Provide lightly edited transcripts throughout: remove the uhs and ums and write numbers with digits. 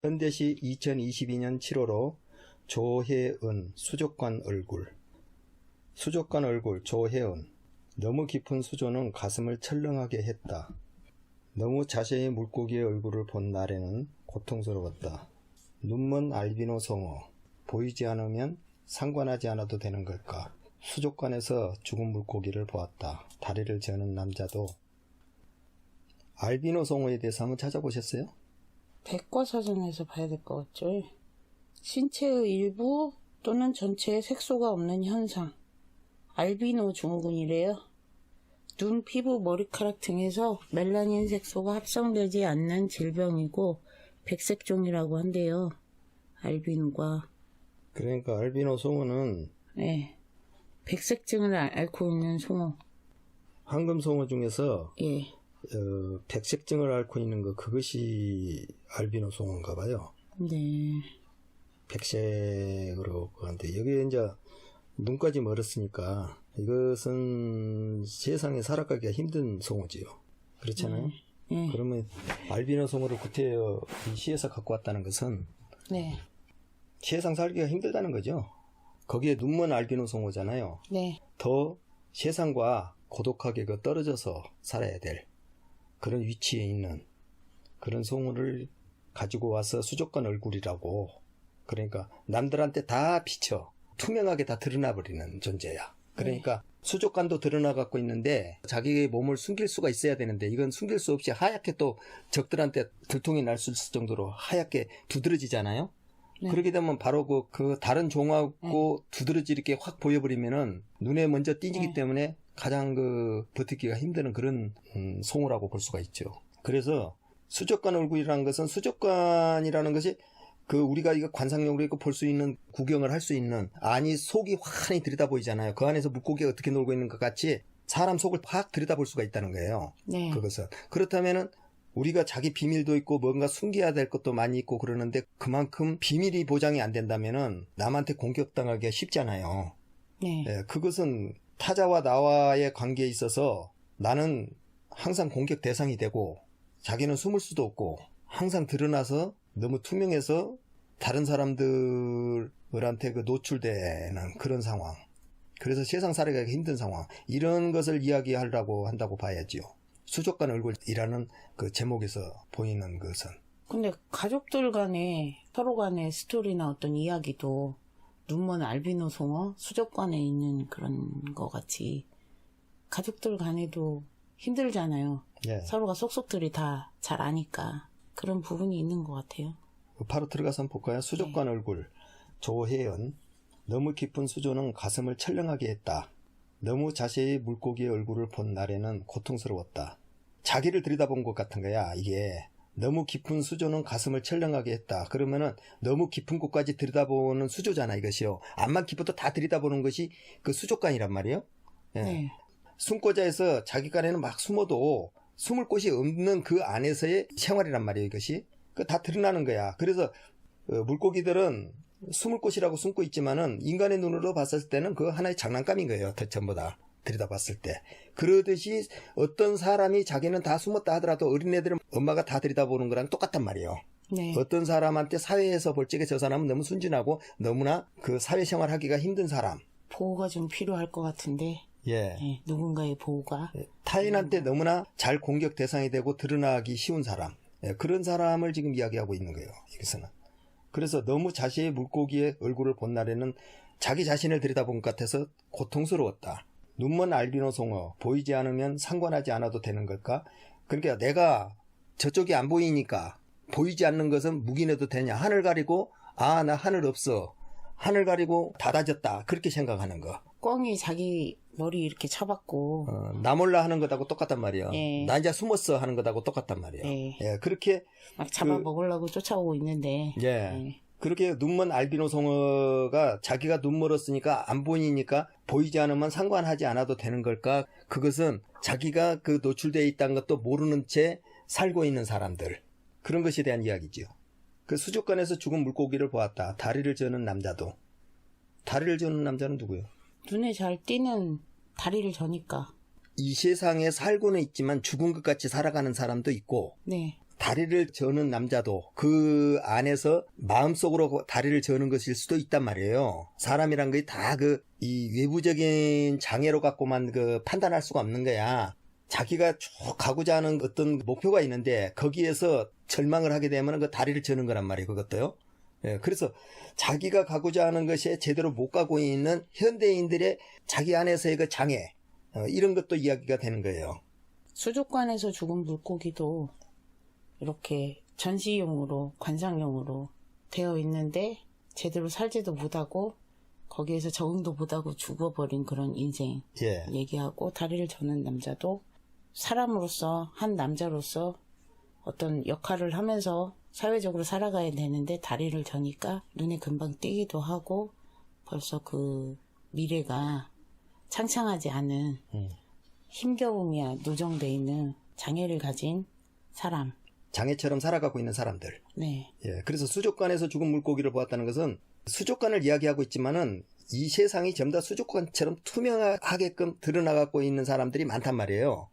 현대시 2022년 7월호 조혜은 수족관 얼굴. 수족관 얼굴 조혜은. 너무 깊은 수조는 가슴을 철렁하게 했다. 너무 자세히 물고기의 얼굴을 본 날에는 고통스러웠다. 눈먼 알비노 송어. 보이지 않으면 상관하지 않아도 되는 걸까? 수족관에서 죽은 물고기를 보았다. 다리를 저는 남자도. 알비노 송어에 대해서 한번 찾아보셨어요? 백과사전에서 봐야 될 것 같죠. 신체의 일부 또는 전체에 색소가 없는 현상. 알비노 증후군이래요. 눈, 피부, 머리카락 등에서 멜라닌 색소가 합성되지 않는 질병이고 백색종이라고 한대요. 알비노가. 그러니까 알비노 송어는 네. 백색증을 앓고 있는 송어. 황금송어 중에서 예. 백색증을 앓고 있는 그것이 알비노 송어인가 봐요. 네. 백색으로 그런데 여기 이제 눈까지 멀었으니까 이것은 세상에 살아가기가 힘든 송어지요. 그렇잖아요. 네. 그러면 알비노 송어를 구태여 이 시에서 갖고 왔다는 것은 네. 세상 살기가 힘들다는 거죠. 거기에 눈먼 알비노 송어잖아요. 네. 더 세상과 고독하게 떨어져서 살아야 될 그런 위치에 있는 그런 송어를 가지고 와서 수족관 얼굴이라고. 그러니까 남들한테 다 비쳐 투명하게 다 드러나버리는 존재야. 그러니까 수족관도 드러나 갖고 있는데 자기의 몸을 숨길 수가 있어야 되는데 이건 숨길 수 없이 하얗게 또 적들한테 들통이 날 수 있을 정도로 하얗게 두드러지잖아요. 네. 그렇게 되면 바로 그 다른 종하고 두드러지게 확 보여버리면은 눈에 먼저 띄기 때문에 가장 버티기가 힘드는 그런 송어라고 볼 수가 있죠. 그래서 수족관 얼굴이라는 것은 수족관이라는 것이 우리가 이거 관상용으로 볼 수 있는 구경을 할 수 있는 아니 속이 환히 들여다 보이잖아요. 그 안에서 물고기가 어떻게 놀고 있는 것 같이 사람 속을 확 들여다볼 수가 있다는 거예요. 네. 그것은 그렇다면은 우리가 자기 비밀도 있고 뭔가 숨겨야 될 것도 많이 있고 그러는데 그만큼 비밀이 보장이 안 된다면은 남한테 공격당하기가 쉽잖아요. 네. 네, 그것은 타자와 나와의 관계에 있어서 나는 항상 공격 대상이 되고 자기는 숨을 수도 없고 항상 드러나서 너무 투명해서 다른 사람들한테 노출되는 그런 상황. 그래서 세상 살아가기 힘든 상황. 이런 것을 이야기하려고 한다고 봐야지요. 수족관 얼굴이라는 그 제목에서 보이는 것은. 근데 가족들 간에 서로 간의 스토리나 어떤 이야기도 눈먼 알비노 송어 수족관에 있는 그런 거 같이 가족들 간에도 힘들잖아요. 예. 서로가 속속들이 다 잘 아니까 그런 부분이 있는 것 같아요. 바로 들어가서 한번 볼까요? 수족관 얼굴 조혜연. 너무 깊은 수조는 가슴을 철렁하게 했다. 너무 자세히 물고기의 얼굴을 본 날에는 고통스러웠다. 자기를 들여다본 것 같은 거야. 이게 너무 깊은 수조는 가슴을 철렁하게 했다. 그러면은 너무 깊은 곳까지 들여다보는 수조잖아 이것이요. 암만 깊어도 다 들여다보는 것이 그 수족관이란 말이에요. 예. 네. 숨고자에서 자기간에는 막 숨어도 숨을 곳이 없는 그 안에서의 생활이란 말이에요. 이것이 다 드러나는 거야. 그래서 물고기들은 숨을 곳이라고 숨고 있지만은 인간의 눈으로 봤을 때는 그 하나의 장난감인 거예요. 전부 다 들여다봤을 때. 그러듯이 어떤 사람이 자기는 다 숨었다 하더라도 어린애들은 엄마가 다 들여다보는 거랑 똑같단 말이에요. 네. 어떤 사람한테 사회에서 볼 적에 저 사람은 너무 순진하고 너무나 그 사회생활 하기가 힘든 사람. 보호가 좀 필요할 것 같은데. 예. 네, 누군가의 보호가. 타인한테 너무나 잘 공격 대상이 되고 드러나기 쉬운 사람. 예, 그런 사람을 지금 이야기하고 있는 거예요. 여기서는. 그래서 너무 자신의 물고기의 얼굴을 본 날에는 자기 자신을 들여다본 것 같아서 고통스러웠다. 눈먼 알비노 송어. 보이지 않으면 상관하지 않아도 되는 걸까? 그러니까 내가 저쪽이 안 보이니까 보이지 않는 것은 묵인해도 되냐. 하늘 가리고 나 하늘 없어. 하늘 가리고 닫아졌다. 그렇게 생각하는 거. 꿩이 자기 머리 이렇게 쳐박고 나 몰라 하는 것하고 똑같단 말이야. 예. 나 이제 숨었어 하는 것하고 똑같단 말이야. 예. 예, 그렇게 막 잡아먹으려고 쫓아오고 있는데. 예. 예. 그렇게 눈먼 알비노 송어가 자기가 눈 멀었으니까 안 보이니까 보이지 않으면 상관하지 않아도 되는 걸까? 그것은 자기가 노출되어 있다는 것도 모르는 채 살고 있는 사람들. 그런 것에 대한 이야기죠. 그 수족관에서 죽은 물고기를 보았다. 다리를 저는 남자도. 다리를 저는 남자는 누구요? 눈에 잘 띄는 다리를 저니까. 이 세상에 살고는 있지만 죽은 것 같이 살아가는 사람도 있고 네. 다리를 저는 남자도 그 안에서 마음속으로 다리를 저는 것일 수도 있단 말이에요. 사람이란 게 다 이 외부적인 장애로 갖고만 판단할 수가 없는 거야. 자기가 쭉 가고자 하는 어떤 목표가 있는데 거기에서 절망을 하게 되면 그 다리를 저는 거란 말이에요. 그것도요. 예, 그래서 자기가 가고자 하는 것에 제대로 못 가고 있는 현대인들의 자기 안에서의 그 장애, 이런 것도 이야기가 되는 거예요. 수족관에서 죽은 물고기도 이렇게 전시용으로, 관상용으로 되어 있는데 제대로 살지도 못하고 거기에서 적응도 못하고 죽어버린 그런 인생 예. 얘기하고, 다리를 저는 남자도 사람으로서, 한 남자로서 어떤 역할을 하면서 사회적으로 살아가야 되는데 다리를 저니까 눈에 금방 띄기도 하고 벌써 그 미래가 창창하지 않은 힘겨움이야 누정돼 있는 장애를 가진 사람. 장애처럼 살아가고 있는 사람들. 네. 예, 그래서 수족관에서 죽은 물고기를 보았다는 것은 수족관을 이야기하고 있지만은 이 세상이 전부 다 수족관처럼 투명하게끔 드러나가고 있는 사람들이 많단 말이에요.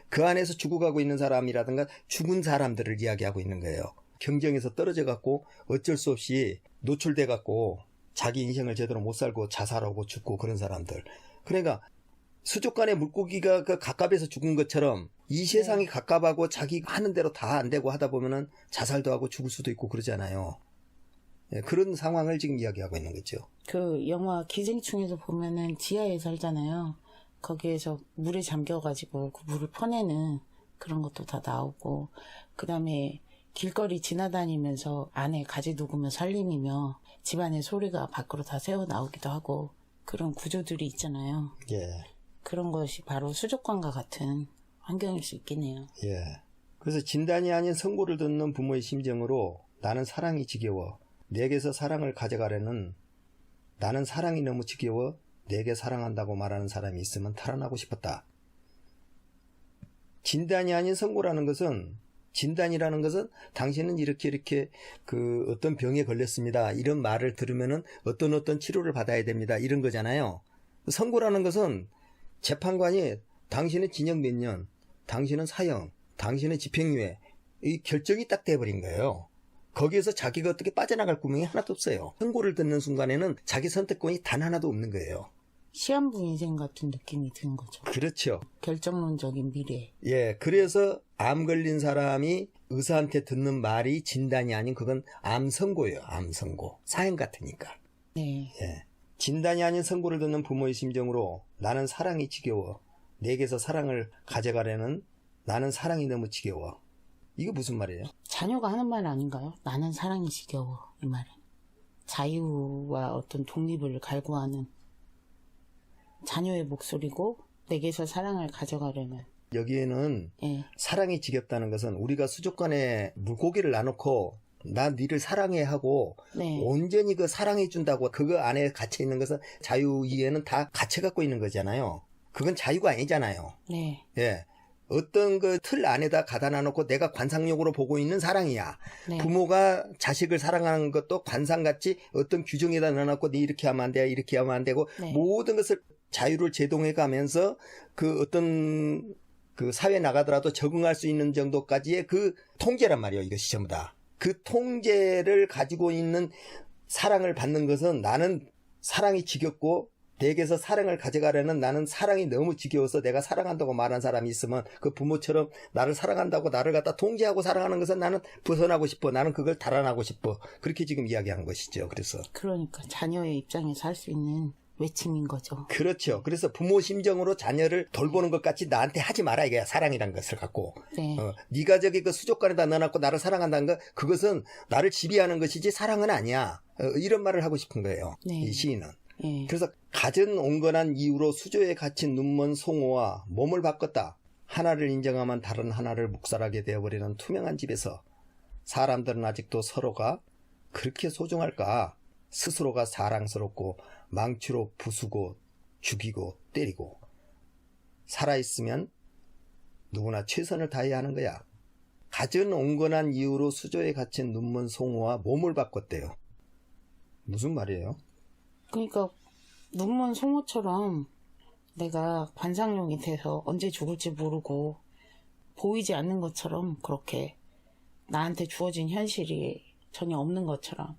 그 안에서 죽어가고 있는 사람이라든가 죽은 사람들을 이야기하고 있는 거예요. 경쟁에서 떨어져 갖고 어쩔 수 없이 노출돼 갖고 자기 인생을 제대로 못 살고 자살하고 죽고 그런 사람들. 그러니까 수족관에 물고기가 갑갑해서 죽은 것처럼 이 세상이 갑갑하고 자기 하는 대로 다 안 되고 하다 보면은 자살도 하고 죽을 수도 있고 그러잖아요. 예, 그런 상황을 지금 이야기하고 있는 거죠. 그 영화 기생충에서 보면은 지하에 살잖아요. 거기에서 물에 잠겨가지고 그 물을 퍼내는 그런 것도 다 나오고, 그 다음에 길거리 지나다니면서 안에 가지 누구면 살림이며 집안의 소리가 밖으로 다 새어 나오기도 하고 그런 구조들이 있잖아요. 예. 그런 것이 바로 수족관과 같은 환경일 수 있겠네요. 예. 그래서 진단이 아닌 선고를 듣는 부모의 심정으로 나는 사랑이 지겨워 내게서 사랑을 가져가려는, 나는 사랑이 너무 지겨워 내게 사랑한다고 말하는 사람이 있으면 탈환하고 싶었다. 진단이 아닌 선고라는 것은, 진단이라는 것은 당신은 이렇게 어떤 병에 걸렸습니다, 이런 말을 들으면은 어떤 치료를 받아야 됩니다, 이런 거잖아요. 선고라는 것은 재판관이 당신은 징역 몇 년, 당신은 사형, 당신은 집행유예, 이 결정이 딱 돼버린 거예요. 거기에서 자기가 어떻게 빠져나갈 구멍이 하나도 없어요. 선고를 듣는 순간에는 자기 선택권이 단 하나도 없는 거예요. 시한부 인생 같은 느낌이 드는 거죠. 그렇죠. 결정론적인 미래. 예, 그래서 암 걸린 사람이 의사한테 듣는 말이 진단이 아닌, 그건 암 선고예요. 암 선고. 사형 같으니까. 네. 예. 진단이 아닌 선고를 듣는 부모의 심정으로 나는 사랑이 지겨워 내게서 사랑을 가져가려는, 나는 사랑이 너무 지겨워. 이거 무슨 말이에요? 자녀가 하는 말 아닌가요? 나는 사랑이 지겨워, 이 말은. 자유와 어떤 독립을 갈구하는 자녀의 목소리고 내게서 사랑을 가져가려는. 여기에는 예. 사랑이 지겹다는 것은 우리가 수족관에 물고기를 놔놓고 난 니를 사랑해 하고 네. 온전히 사랑해 준다고 그거 안에 갇혀 있는 것은 자유 이해는 다 갇혀 갖고 있는 거잖아요. 그건 자유가 아니잖아요. 네. 예. 어떤 틀 안에다 가다 놔놓고 내가 관상용으로 보고 있는 사랑이야. 네. 부모가 자식을 사랑하는 것도 관상같이 어떤 규정에다 넣어놓고 니 이렇게 하면 안 돼, 이렇게 하면 안 되고, 네. 모든 것을 자유를 제동해 가면서 어떤 사회 나가더라도 적응할 수 있는 정도까지의 통제란 말이에요. 이것이 전부 다. 그 통제를 가지고 있는 사랑을 받는 것은, 나는 사랑이 지겹고 내게서 사랑을 가져가려는, 나는 사랑이 너무 지겨워서 내가 사랑한다고 말하는 사람이 있으면 그 부모처럼 나를 사랑한다고 나를 갖다 통제하고 사랑하는 것은 나는 벗어나고 싶어. 나는 그걸 달아나고 싶어. 그렇게 지금 이야기하는 것이죠. 그래서. 그러니까 자녀의 입장에서 할 수 있는 외침인 거죠. 그렇죠. 그래서 부모 심정으로 자녀를 돌보는 것 같이 나한테 하지 마라, 이게 사랑이란 것을 갖고. 네. 네가 수족관에다 넣어놨고 나를 사랑한다는 것, 그것은 나를 지배하는 것이지 사랑은 아니야. 이런 말을 하고 싶은 거예요. 네. 이 시인은. 예. 그래서 갖은 온건한 이유로 수조에 갇힌 눈먼 송호와 몸을 바꿨다. 하나를 인정하면 다른 하나를 묵살하게 되어버리는 투명한 집에서 사람들은 아직도 서로가 그렇게 소중할까? 스스로가 사랑스럽고 망치로 부수고 죽이고 때리고, 살아있으면 누구나 최선을 다해야 하는 거야. 갖은 온건한 이유로 수조에 갇힌 눈먼 송호와 몸을 바꿨대요. 무슨 말이에요? 그러니까 눈먼 송호처럼 내가 관상용이 돼서 언제 죽을지 모르고 보이지 않는 것처럼 그렇게 나한테 주어진 현실이 전혀 없는 것처럼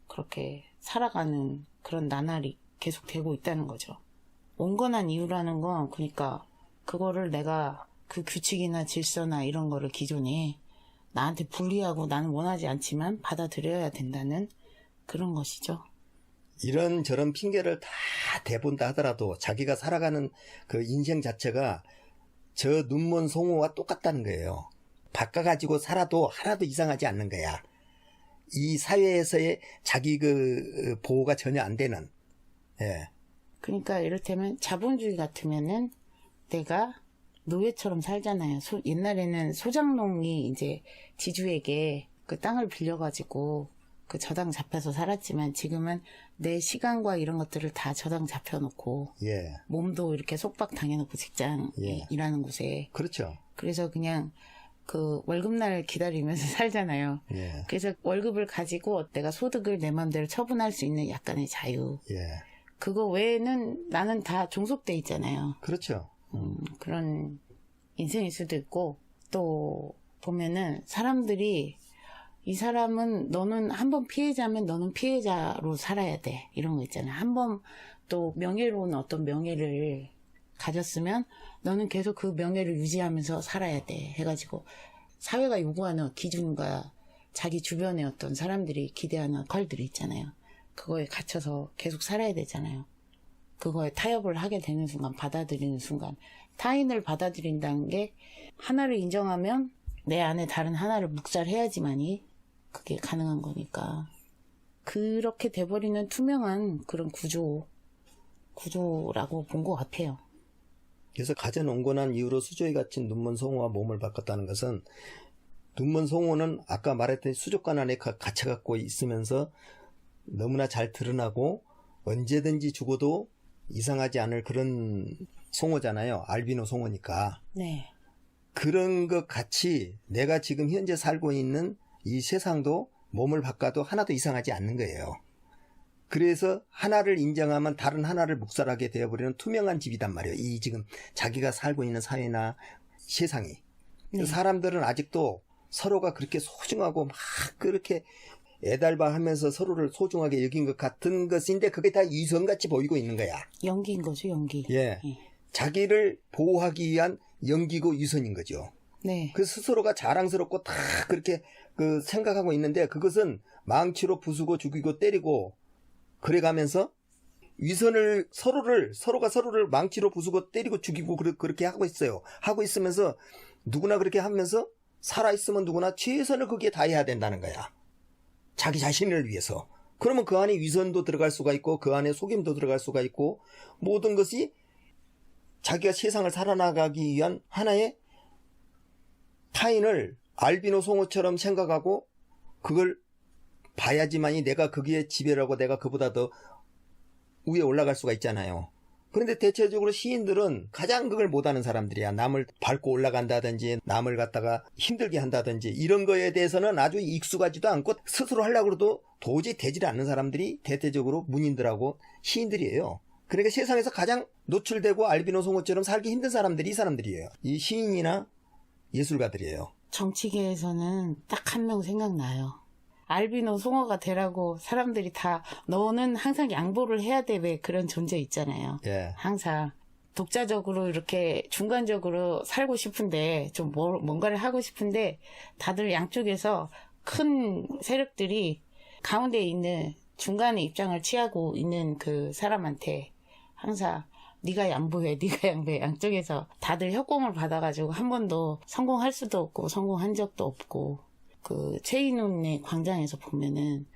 그렇게 살아가는 그런 나날이 계속 되고 있다는 거죠. 온건한 이유라는 건 그러니까 그거를 내가 그 규칙이나 질서나 이런 거를 기존에 나한테 불리하고 나는 원하지 않지만 받아들여야 된다는 그런 것이죠. 이런저런 핑계를 다 대본다 하더라도 자기가 살아가는 그 인생 자체가 저 눈먼 송호와 똑같다는 거예요. 바꿔가지고 살아도 하나도 이상하지 않는 거야. 이 사회에서의 자기 그 보호가 전혀 안 되는. 예. 그러니까 이를테면 자본주의 같으면은 내가 노예처럼 살잖아요. 옛날에는 소장농이 이제 지주에게 그 땅을 빌려가지고 그 저당 잡혀서 살았지만 지금은 내 시간과 이런 것들을 다 저당 잡혀놓고 예. 몸도 이렇게 속박 당해놓고 직장 예. 일하는 곳에 그렇죠. 그래서 그냥 그 월급날 기다리면서 살잖아요. 예. 그래서 월급을 가지고 내가 소득을 내 마음대로 처분할 수 있는 약간의 자유. 예. 그거 외에는 나는 다 종속돼 있잖아요. 그렇죠. 그런 인생일 수도 있고 또 보면은 사람들이 이 사람은 너는 한번 피해자면 너는 피해자로 살아야 돼. 이런 거 있잖아요. 한번 또 명예로운 어떤 명예를 가졌으면 너는 계속 그 명예를 유지하면서 살아야 돼. 해가지고 사회가 요구하는 기준과 자기 주변의 어떤 사람들이 기대하는 역할들이 있잖아요. 그거에 갇혀서 계속 살아야 되잖아요. 그거에 타협을 하게 되는 순간, 받아들이는 순간, 타인을 받아들인다는 게 하나를 인정하면 내 안에 다른 하나를 묵살해야지만이 그게 가능한 거니까. 그렇게 돼버리는 투명한 그런 구조라고 본 것 같아요. 그래서 가전 온건한 이유로 수조에 갇힌 눈먼 송호와 몸을 바꿨다는 것은 눈먼 송호는 아까 말했던 수족관 안에 갇혀갖고 있으면서 너무나 잘 드러나고 언제든지 죽어도 이상하지 않을 그런 송호잖아요. 알비노 송호니까. 네. 그런 것 같이 내가 지금 현재 살고 있는 이 세상도 몸을 바꿔도 하나도 이상하지 않는 거예요. 그래서 하나를 인정하면 다른 하나를 묵살하게 되어버리는 투명한 집이단 말이에요. 이 지금 자기가 살고 있는 사회나 세상이. 네. 사람들은 아직도 서로가 그렇게 소중하고 막 그렇게 애달바 하면서 서로를 소중하게 여긴 것 같은 것인데 그게 다 위선같이 보이고 있는 거야. 연기인 거죠, 연기. 예. 자기를 보호하기 위한 연기고 위선인 거죠. 네. 그 스스로가 자랑스럽고 다 그렇게 그 생각하고 있는데 그것은 망치로 부수고 죽이고 때리고 그래가면서 위선을 서로가 서로를 망치로 부수고 때리고 죽이고 그렇게 하고 있어요. 하고 있으면서 누구나 그렇게 하면서 살아있으면 누구나 최선을 거기에 다해야 된다는 거야. 자기 자신을 위해서. 그러면 그 안에 위선도 들어갈 수가 있고 그 안에 속임도 들어갈 수가 있고 모든 것이 자기가 세상을 살아나가기 위한 하나의 타인을 알비노 송호처럼 생각하고 그걸 봐야지만이 내가 거기에 지배라고 내가 그보다 더 위에 올라갈 수가 있잖아요. 그런데 대체적으로 시인들은 가장 그걸 못하는 사람들이야. 남을 밟고 올라간다든지 남을 갖다가 힘들게 한다든지 이런 거에 대해서는 아주 익숙하지도 않고 스스로 하려고 해도 도저히 되질 않는 사람들이 대체적으로 문인들하고 시인들이에요. 그러니까 세상에서 가장 노출되고 알비노 송호처럼 살기 힘든 사람들이 이 사람들이에요. 이 시인이나 예술가들이에요. 정치계에서는 딱 한 명 생각나요. 알비노 송호가 되라고 사람들이 다 너는 항상 양보를 해야 돼. 왜 그런 존재 있잖아요. 예. 항상 독자적으로 이렇게 중간적으로 살고 싶은데 좀 뭔가를 하고 싶은데 다들 양쪽에서 큰 세력들이 가운데 있는 중간에 입장을 취하고 있는 그 사람한테 항상 네가 양보해 양쪽에서 다들 협공을 받아가지고 한 번도 성공할 수도 없고 성공한 적도 없고 그 최인훈의 광장에서 보면은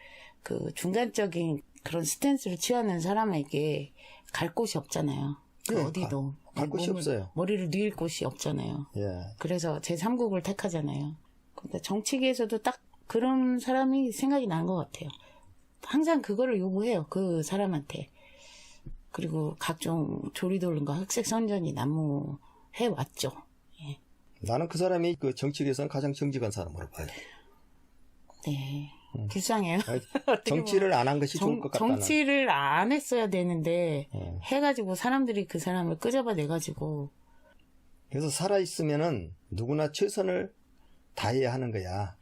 그 중간적인 그런 스탠스를 취하는 사람에게 갈 곳이 없잖아요. 그 네, 어디도 갈 곳이 없어요. 머리를 뉘을 곳이 없잖아요. 예. 그래서 제3국을 택하잖아요. 근데 정치계에서도 딱 그런 사람이 생각이 난 것 같아요. 항상 그거를 요구해요. 그 사람한테. 그리고 각종 조리돌림과 흑색 선전이 난무해 왔죠. 예. 나는 그 사람이 그 정치계에서는 가장 정직한 사람으로 봐요. 네. 불쌍해요. 정치를 안 한 것이 좋을 것 같다는. 정치를 안 했어야 되는데 예. 해가지고 사람들이 그 사람을 끄집어내가지고 그래서 살아있으면은 누구나 최선을 다해야 하는 거야.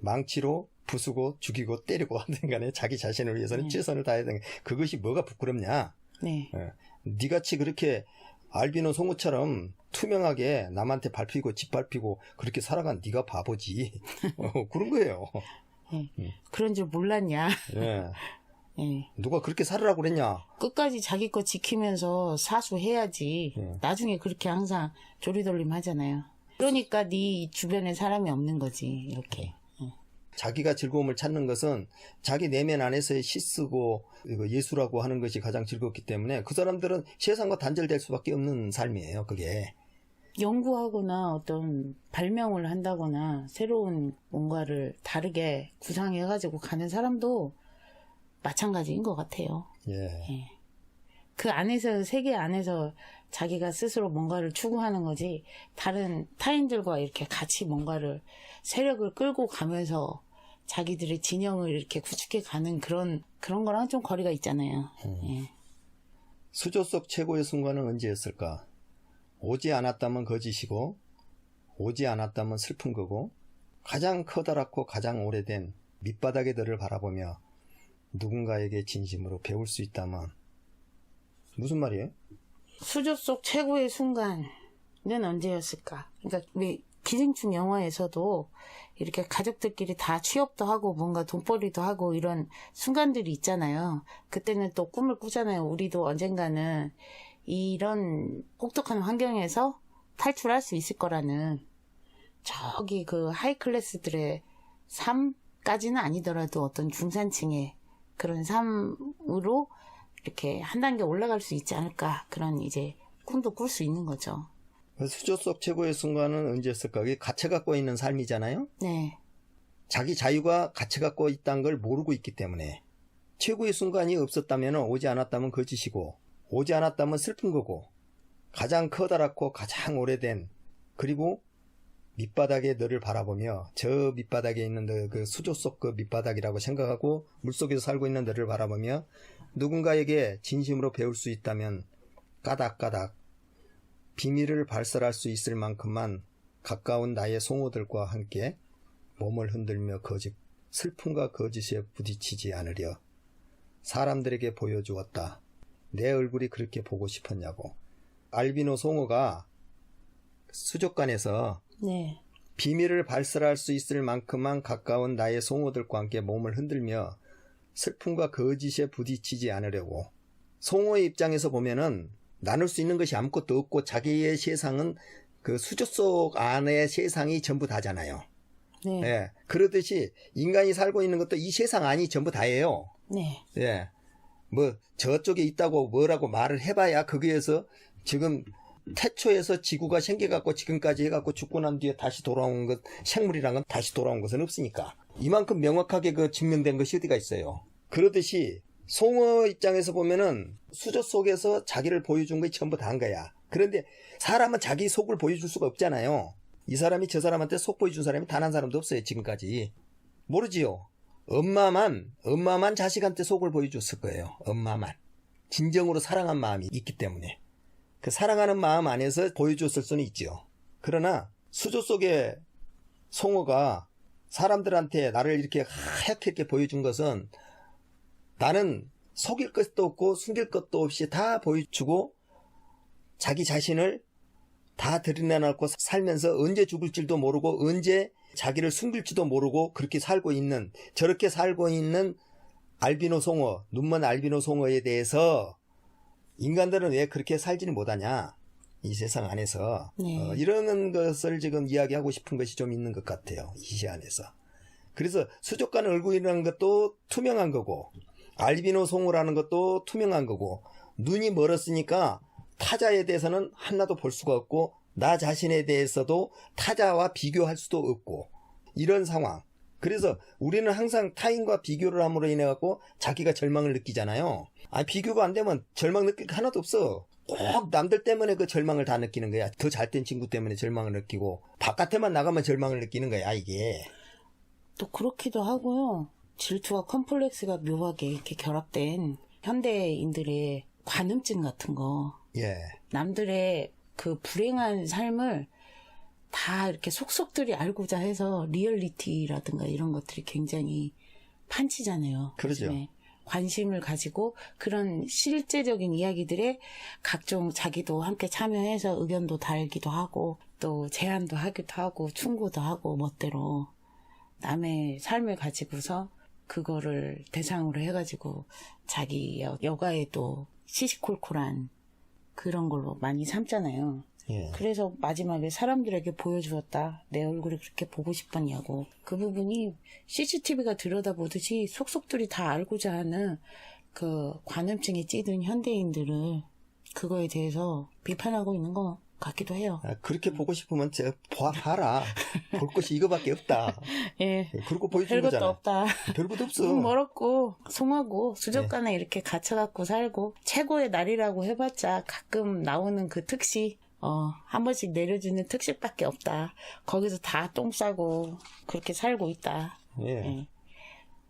망치로 부수고 죽이고 때리고 하든 간에 자기 자신을 위해서는 최선을 다해야 되는 그것이 뭐가 부끄럽냐. 네. 니같이 그렇게 알비노 송우처럼 투명하게 남한테 밟히고 짓밟히고 그렇게 살아간 네가 바보지. 그런 거예요. 그런 줄 몰랐냐. 예. 예. 누가 그렇게 살으라고 그랬냐. 끝까지 자기 거 지키면서 사수해야지. 나중에 그렇게 항상 조리돌림 하잖아요. 그러니까 네 주변에 사람이 없는 거지. 이렇게. 자기가 즐거움을 찾는 것은 자기 내면 안에서의 시쓰고 예수라고 하는 것이 가장 즐겁기 때문에 그 사람들은 세상과 단절될 수밖에 없는 삶이에요. 그게. 연구하거나 어떤 발명을 한다거나 새로운 뭔가를 다르게 구상해가지고 가는 사람도 마찬가지인 것 같아요. 예. 예. 그 안에서, 세계 안에서 자기가 스스로 뭔가를 추구하는 거지, 다른 타인들과 이렇게 같이 뭔가를 세력을 끌고 가면서 자기들의 진영을 이렇게 구축해 가는 그런 거랑 좀 거리가 있잖아요. 예. 수조 속 최고의 순간은 언제였을까? 오지 않았다면 거짓이고, 오지 않았다면 슬픈 거고, 가장 커다랗고 가장 오래된 밑바닥의 너를 바라보며 누군가에게 진심으로 배울 수 있다면 무슨 말이에요? 수조 속 최고의 순간은 언제였을까? 그러니까 왜 기생충 영화에서도 이렇게 가족들끼리 다 취업도 하고 뭔가 돈벌이도 하고 이런 순간들이 있잖아요. 그때는 또 꿈을 꾸잖아요. 우리도 언젠가는 이런 혹독한 환경에서 탈출할 수 있을 거라는, 저기 그 하이클래스들의 삶까지는 아니더라도 어떤 중산층의 그런 삶으로 이렇게 한 단계 올라갈 수 있지 않을까, 그런 이제 꿈도 꿀 수 있는 거죠. 수조 속 최고의 순간은 언제였을까? 그게 갇혀 갖고 있는 삶이잖아요. 네. 자기 자유가 갇혀 갖고 있다는 걸 모르고 있기 때문에 최고의 순간이 없었다면, 오지 않았다면 거짓이고, 오지 않았다면 슬픈 거고, 가장 커다랗고 가장 오래된, 그리고 밑바닥에 너를 바라보며, 저 밑바닥에 있는 그 수조 속 그 밑바닥이라고 생각하고 물속에서 살고 있는 너를 바라보며 누군가에게 진심으로 배울 수 있다면 까닥까닥 비밀을 발설할 수 있을 만큼만 가까운 나의 송호들과 함께 몸을 흔들며 슬픔과 거짓에 부딪히지 않으려 사람들에게 보여주었다. 내 얼굴이 그렇게 보고 싶었냐고. 알비노 송호가 수족관에서 네. 비밀을 발설할 수 있을 만큼만 가까운 나의 송호들과 함께 몸을 흔들며 슬픔과 거짓에 부딪히지 않으려고. 송호의 입장에서 보면은 나눌 수 있는 것이 아무것도 없고 자기의 세상은 그 수조 속 안의 세상이 전부 다잖아요. 네. 예. 그러듯이 인간이 살고 있는 것도 이 세상 안이 전부 다예요. 네. 예. 뭐 저쪽에 있다고 뭐라고 말을 해봐야 거기에서 지금 태초에서 지구가 생겨갖고 지금까지 해갖고 죽고 난 뒤에 다시 돌아온 것, 생물이란 건 다시 돌아온 것은 없으니까. 이만큼 명확하게 그 증명된 것이 어디가 있어요. 그러듯이 송어 입장에서 보면은 수조 속에서 자기를 보여준 것이 전부 다인 거야. 그런데 사람은 자기 속을 보여줄 수가 없잖아요. 이 사람이 저 사람한테 속 보여준 사람이 단 한 사람도 없어요. 지금까지. 모르지요. 엄마만 자식한테 속을 보여줬을 거예요. 엄마만. 진정으로 사랑한 마음이 있기 때문에. 그 사랑하는 마음 안에서 보여줬을 수는 있죠. 그러나 수조 속의 송어가 사람들한테 나를 이렇게 하얗게 이렇게 보여준 것은 나는 속일 것도 없고 숨길 것도 없이 다 보여주고 자기 자신을 다 드러내놓고 살면서 언제 죽을 줄도 모르고 언제 자기를 숨길지도 모르고 그렇게 살고 있는, 저렇게 살고 있는 알비노 송어, 눈먼 알비노 송어에 대해서 인간들은 왜 그렇게 살지는 못하냐, 이 세상 안에서. 네. 이런 것을 지금 이야기하고 싶은 것이 좀 있는 것 같아요, 이 시 안에서. 그래서 수족관 얼굴이라는 것도 투명한 거고 알비노 송어라는 것도 투명한 거고, 눈이 멀었으니까 타자에 대해서는 하나도 볼 수가 없고 나 자신에 대해서도 타자와 비교할 수도 없고, 이런 상황. 그래서 우리는 항상 타인과 비교를 함으로 인해 갖고 자기가 절망을 느끼잖아요. 비교가 안 되면 절망 느낄 게 하나도 없어. 꼭 남들 때문에 그 절망을 다 느끼는 거야. 더 잘된 친구 때문에 절망을 느끼고 바깥에만 나가면 절망을 느끼는 거야, 이게. 또 그렇기도 하고요. 질투와 컴플렉스가 묘하게 이렇게 결합된 현대인들의 관음증 같은 거. 예. 남들의 그 불행한 삶을 다 이렇게 속속들이 알고자 해서 리얼리티라든가 이런 것들이 굉장히 판치잖아요. 그러죠. 요즘에. 관심을 가지고 그런 실제적인 이야기들에 각종 자기도 함께 참여해서 의견도 달기도 하고 또 제안도 하기도 하고 충고도 하고 멋대로 남의 삶을 가지고서 그거를 대상으로 해가지고 자기 여가에 또 시시콜콜한 그런 걸로 많이 삼잖아요. 예. 그래서 마지막에 사람들에게 보여주었다. 내 얼굴이 그렇게 보고 싶었냐고. 그 부분이 CCTV가 들여다보듯이 속속들이 다 알고자 하는 그 관음증에 찌든 현대인들을 그거에 대해서 비판하고 있는 것 같기도 해요. 그렇게 보고 싶으면 봐라. 볼 것이 이거밖에 없다. 예. 그러고 보여주는 별것도 거잖아. 없다. 별것도 없어. 눈 멀었고 송하고 수족관에 이렇게 갇혀갖고 살고 최고의 날이라고 해봤자 가끔 나오는 그 특시 한 번씩 내려주는 특식밖에 없다. 거기서 다 똥 싸고 그렇게 살고 있다. 예. 예.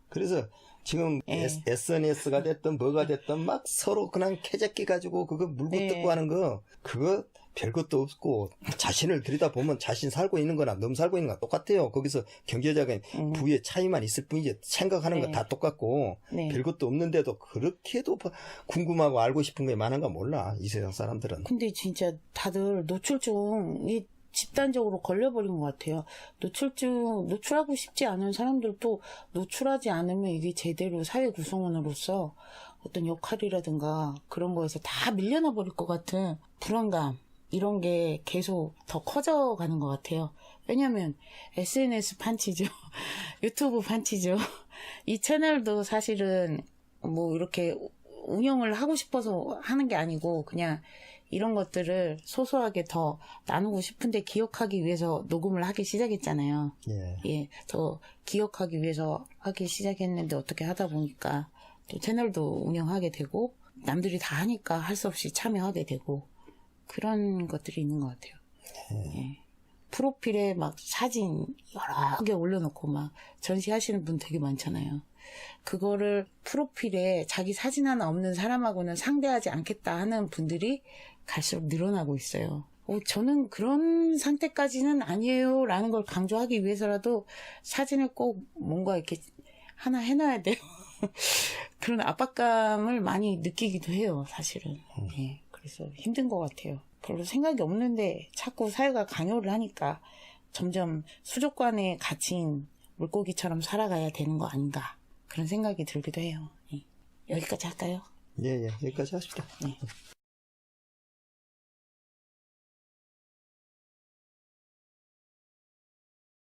그래서 지금 예. SNS가 됐든 뭐가 됐든 막 서로 그냥 캐잡기 가지고 그거 물고 예. 뜯고 하는 거 그거 별것도 없고 자신을 들여다보면 자신 살고 있는 거나 놈 살고 있는 거나 똑같아요. 거기서 경제적인 부의 차이만 있을 뿐이지 생각하는 거 네. 다 똑같고 네. 별것도 없는데도 그렇게도 궁금하고 알고 싶은 게 많은가 몰라. 이 세상 사람들은. 근데 진짜 다들 노출증이 집단적으로 걸려버린 것 같아요. 노출하고 싶지 않은 사람들도 노출하지 않으면 이게 제대로 사회 구성원으로서 어떤 역할이라든가 그런 거에서 다 밀려나 버릴 것 같은 불안감 이런 게 계속 더 커져가는 것 같아요. 왜냐면 SNS 판치죠. 유튜브 판치죠. 이 채널도 사실은 뭐 이렇게 운영을 하고 싶어서 하는 게 아니고 그냥 이런 것들을 소소하게 더 나누고 싶은데 기억하기 위해서 녹음을 하기 시작했잖아요. 예. 예, 더 기억하기 위해서 하기 시작했는데 어떻게 하다 보니까 또 채널도 운영하게 되고 남들이 다 하니까 할 수 없이 참여하게 되고 그런 것들이 있는 것 같아요. 예. 프로필에 막 사진 여러 개 올려놓고 막 전시하시는 분 되게 많잖아요. 그거를 프로필에 자기 사진 하나 없는 사람하고는 상대하지 않겠다 하는 분들이 갈수록 늘어나고 있어요. 저는 그런 상태까지는 아니에요 라는 걸 강조하기 위해서라도 사진을 꼭 뭔가 이렇게 하나 해놔야 돼요. 그런 압박감을 많이 느끼기도 해요, 사실은. 예, 그래서 힘든 것 같아요. 별로 생각이 없는데 자꾸 사회가 강요를 하니까 점점 수족관에 갇힌 물고기처럼 살아가야 되는 거 아닌가 그런 생각이 들기도 해요. 예. 여기까지 할까요? 예, 여기까지 하십시다. 네.